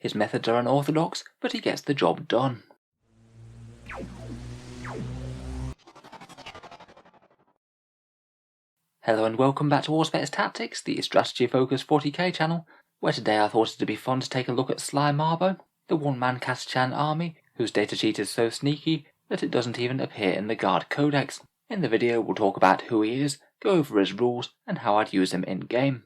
His methods are unorthodox, but he gets the job done. Hello and welcome back to Auspex Tactics, the strategy-focused 40k channel, where today I thought it'd be fun to take a look at Sly Marbo, the one-man Catachan army, whose datasheet is so sneaky that it doesn't even appear in the Guard Codex. In the video we'll talk about who he is, go over his rules, and how I'd use him in-game.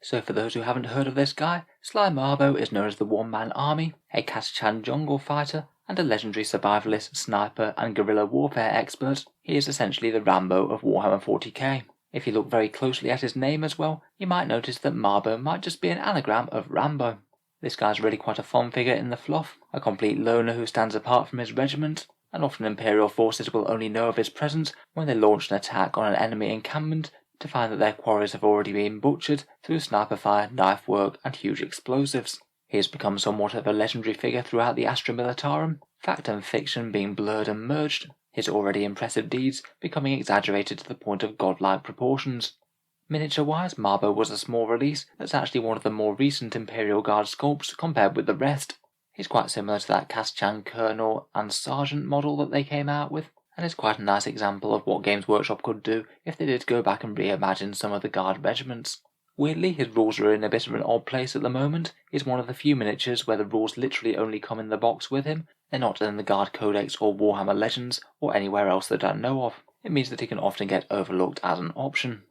So for those who haven't heard of this guy, Sly Marbo is known as the one-man army, a Catachan jungle fighter, and a legendary survivalist, sniper, and guerrilla warfare expert. He is essentially the Rambo of Warhammer 40k. If you look very closely at his name as well, you might notice that Marbo might just be an anagram of Rambo. This guy's really quite a fun figure in the fluff, a complete loner who stands apart from his regiment, and often Imperial forces will only know of his presence when they launch an attack on an enemy encampment to find that their quarries have already been butchered through sniper fire, knife work, and huge explosives. He has become somewhat of a legendary figure throughout the Astra Militarum, fact and fiction being blurred and merged, his already impressive deeds becoming exaggerated to the point of godlike proportions. Miniature-wise, Marbo was a small release that's actually one of the more recent Imperial Guard sculpts compared with the rest. He's quite similar to that Catachan Colonel and Sergeant model that they came out with, and is quite a nice example of what Games Workshop could do if they did go back and reimagine some of the Guard regiments. Weirdly, his rules are in a bit of an odd place at the moment. He's one of the few miniatures where the rules literally only come in the box with him. They're not in the Guard Codex or Warhammer Legends or anywhere else that I know of. It means that he can often get overlooked as an option.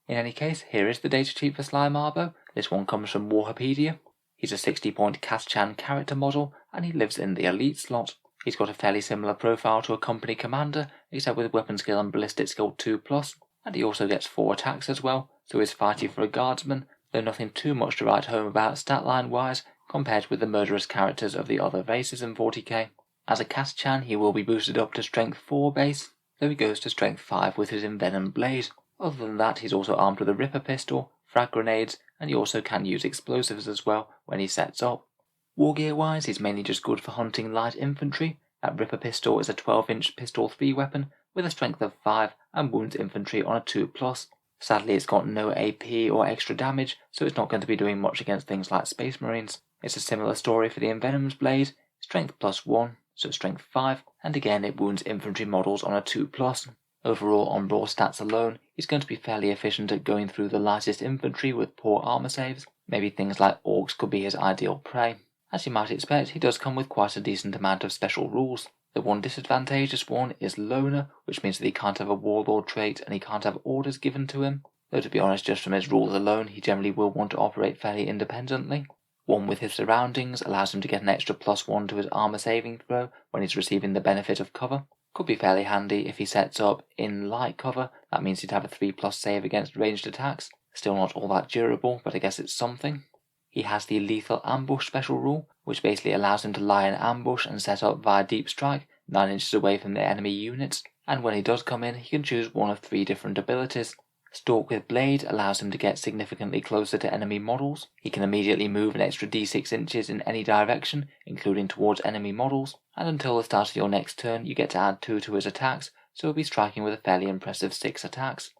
In any case, here is the datasheet for Sly Marbo. This one comes from Warhapedia. He's a 60-point Catachan character model, and he lives in the elite slot. He's got a fairly similar profile to a company commander, except with weapon skill and ballistic skill 2+, and he also gets 4 attacks as well, so he's fighty for a guardsman, though nothing too much to write home about statline-wise compared with the murderous characters of the other races in 40k. As a Catachan, he will be boosted up to strength 4 base, though he goes to strength 5 with his envenomed blade. Other than that, he's also armed with a Ripper pistol, frag grenades, and he also can use explosives as well when he sets up. Wargear-wise, he's mainly just good for hunting light infantry. That Ripper pistol is a 12-inch pistol 3 weapon with a strength of 5 and wounds infantry on a 2+. Sadly, it's got no AP or extra damage, so it's not going to be doing much against things like Space Marines. It's a similar story for the Envenomed blade, strength +1, so strength 5, and again it wounds infantry models on a 2+. Overall, on raw stats alone, he's going to be fairly efficient at going through the lightest infantry with poor armor saves. Maybe things like orcs could be his ideal prey. As you might expect, he does come with quite a decent amount of special rules. The one disadvantageous one is Loner, which means that he can't have a Warlord trait and he can't have orders given to him, though to be honest, just from his rules alone, he generally will want to operate fairly independently. One with his surroundings allows him to get an extra +1 to his armor saving throw when he's receiving the benefit of cover. Could be fairly handy if he sets up in light cover. That means he'd have a 3+ save against ranged attacks. Still not all that durable, but I guess it's something. He has the lethal ambush special rule, which basically allows him to lie in ambush and set up via deep strike, 9 inches away from the enemy units, and when he does come in, he can choose one of 3 different abilities. Stalk with Blade allows him to get significantly closer to enemy models. He can immediately move an extra d6 inches in any direction, including towards enemy models, and until the start of your next turn you get to add 2 to his attacks, so he'll be striking with a fairly impressive 6 attacks.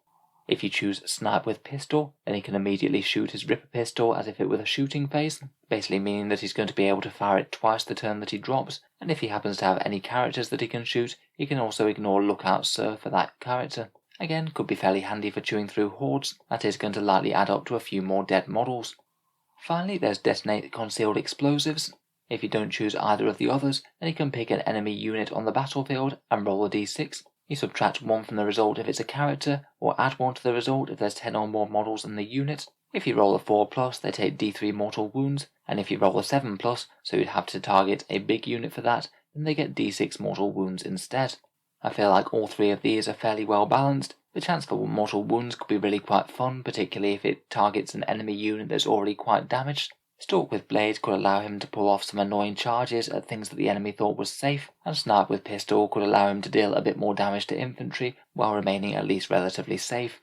If you choose Snipe with Pistol, then he can immediately shoot his Ripper pistol as if it were a shooting phase, basically meaning that he's going to be able to fire it twice the turn that he drops, and if he happens to have any characters that he can shoot, he can also ignore Lookout Sir for that character. Again, could be fairly handy for chewing through hordes. That is going to likely add up to a few more dead models. Finally, there's Detonate Concealed Explosives. If you don't choose either of the others, then you can pick an enemy unit on the battlefield and roll a d6. You subtract 1 from the result if it's a character, or add 1 to the result if there's 10 or more models in the unit. If you roll a 4+, they take d3 mortal wounds, and if you roll a 7+, so you'd have to target a big unit for that, then they get d6 mortal wounds instead. I feel like all 3 of these are fairly well balanced. The chance for mortal wounds could be really quite fun, particularly if it targets an enemy unit that's already quite damaged. Stalk with Blade could allow him to pull off some annoying charges at things that the enemy thought was safe, and Snipe with Pistol could allow him to deal a bit more damage to infantry while remaining at least relatively safe.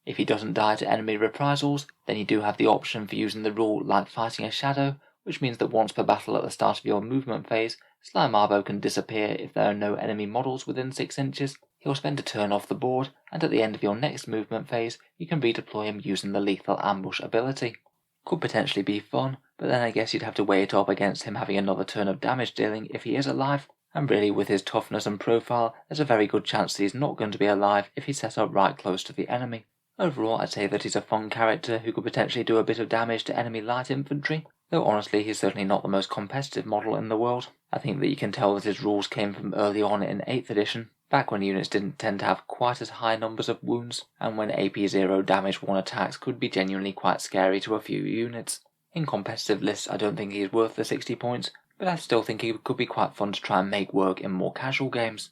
If he doesn't die to enemy reprisals, then you do have the option for using the rule like Fighting a Shadow, which means that once per battle at the start of your movement phase, Sly Marbo can disappear if there are no enemy models within 6 inches. He'll spend a turn off the board, and at the end of your next movement phase, you can redeploy him using the Lethal Ambush ability. could potentially be fun, but then I guess you'd have to weigh it up against him having another turn of damage dealing if he is alive, and really with his toughness and profile, there's a very good chance that he's not going to be alive if he's set up right close to the enemy. Overall, I'd say that he's a fun character who could potentially do a bit of damage to enemy light infantry, though honestly he's certainly not the most competitive model in the world. I think that you can tell that his rules came from early on in 8th edition, back when units didn't tend to have quite as high numbers of wounds, and when AP0 damage 1 attacks could be genuinely quite scary to a few units. In competitive lists I don't think he's worth the 60 points, but I still think he could be quite fun to try and make work in more casual games.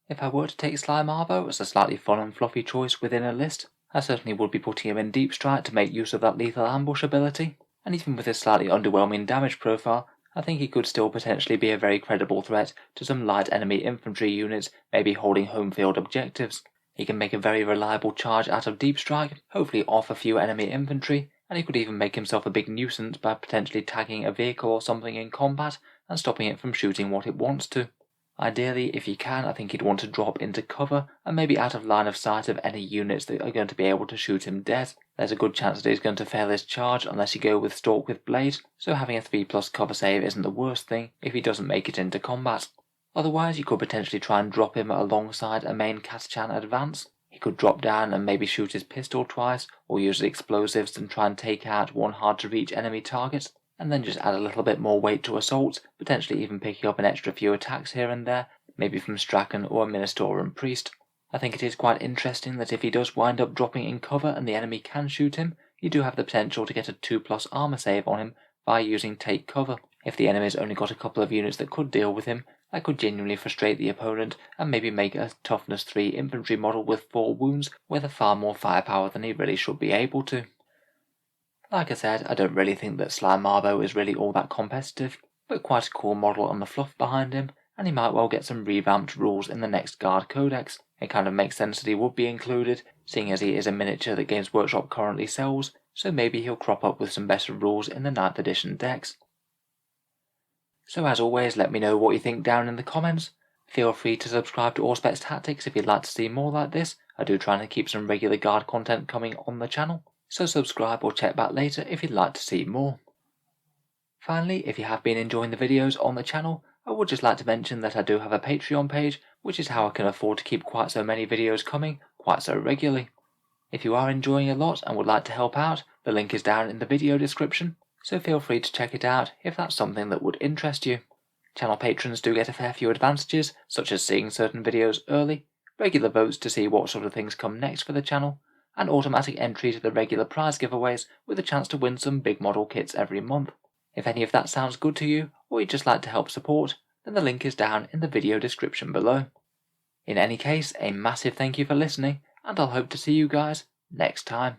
If I were to take Sly Marbo as a slightly fun and fluffy choice within a list, I certainly would be putting him in Deep Strike to make use of that lethal ambush ability, and even with his slightly underwhelming damage profile, I think he could still potentially be a very credible threat to some light enemy infantry units maybe holding home field objectives. He can make a very reliable charge out of Deep Strike, hopefully off a few enemy infantry, and he could even make himself a big nuisance by potentially tagging a vehicle or something in combat and stopping it from shooting what it wants to. Ideally, if he can, I think he'd want to drop into cover and maybe out of line of sight of any units that are going to be able to shoot him dead. There's a good chance that he's going to fail his charge unless you go with Stalk with Blade, so having a 3+ cover save isn't the worst thing if he doesn't make it into combat. Otherwise, you could potentially try and drop him alongside a main Catachan advance. He could drop down and maybe shoot his pistol twice, or use the explosives and try and take out one hard to reach enemy target, and then just add a little bit more weight to assaults, potentially even picking up an extra few attacks here and there, maybe from Strachan or a Minister and Priest. I think it is quite interesting that if he does wind up dropping in cover and the enemy can shoot him, you do have the potential to get a 2+ armor save on him by using Take Cover. If the enemy's only got a couple of units that could deal with him, that could genuinely frustrate the opponent and maybe make a toughness 3 infantry model with 4 wounds with a far more firepower than he really should be able to. Like I said, I don't really think that Sly Marbo is really all that competitive, but quite a cool model on the fluff behind him, and he might well get some revamped rules in the next Guard Codex. It kind of makes sense that he would be included, seeing as he is a miniature that Games Workshop currently sells, so maybe he'll crop up with some better rules in the 9th edition decks. So as always, let me know what you think down in the comments. Feel free to subscribe to Auspex Tactics if you'd like to see more like this. I do try to keep some regular Guard content coming on the channel, so subscribe or check back later if you'd like to see more. Finally, if you have been enjoying the videos on the channel, I would just like to mention that I do have a Patreon page, which is how I can afford to keep quite so many videos coming quite so regularly. If you are enjoying a lot and would like to help out, the link is down in the video description, so feel free to check it out if that's something that would interest you. Channel patrons do get a fair few advantages, such as seeing certain videos early, regular votes to see what sort of things come next for the channel, and automatic entry to the regular prize giveaways with a chance to win some big model kits every month. If any of that sounds good to you, or you'd just like to help support, then the link is down in the video description below. In any case, a massive thank you for listening, and I'll hope to see you guys next time.